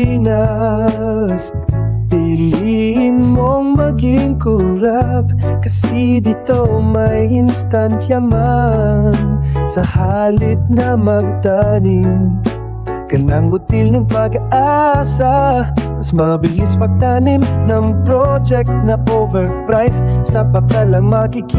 Pilipinas. Piliin mong maging kurap, kasi dito may instant yaman. Sa halip na magtanim ka ng butil ng pag-asa, mas mabilis pagtanim ng project na overpriced, sa baka lang makikita.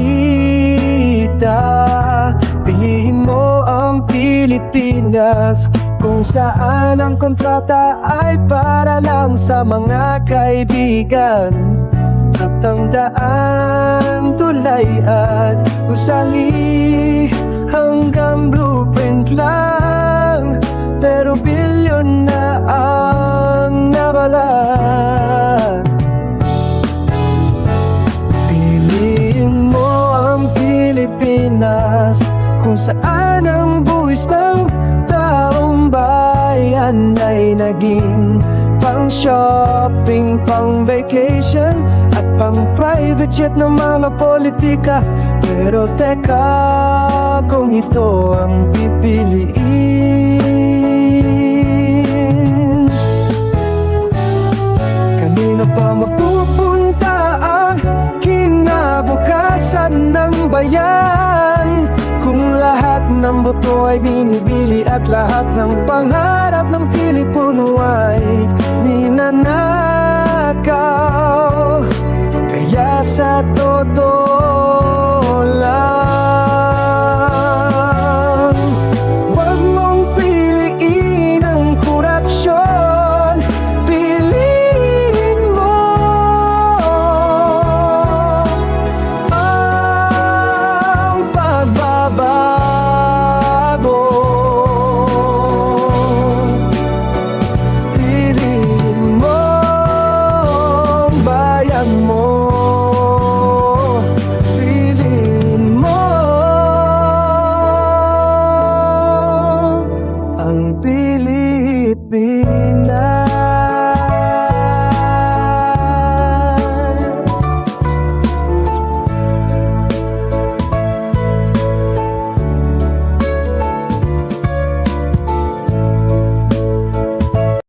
Piliin mo ang Pilipinas, kung saan ang kontrata ay para lang sa mga kaibigan. At ang daan, tulay at gusali, hanggang blueprint lang, pero bilyon na ang nawala. Piliin mo ang Pilipinas, kung saan ang buwis ng taong bayan ay naging pang shopping, pang vacation, at pang private jet ng mga politika. Pero teka, kung ito ang pipiliin, kanino pa mapupunta ang kinabukasan ng bayan, kung lahat ng boto ay binibili at lahat ng pangarap ng Pilipino ay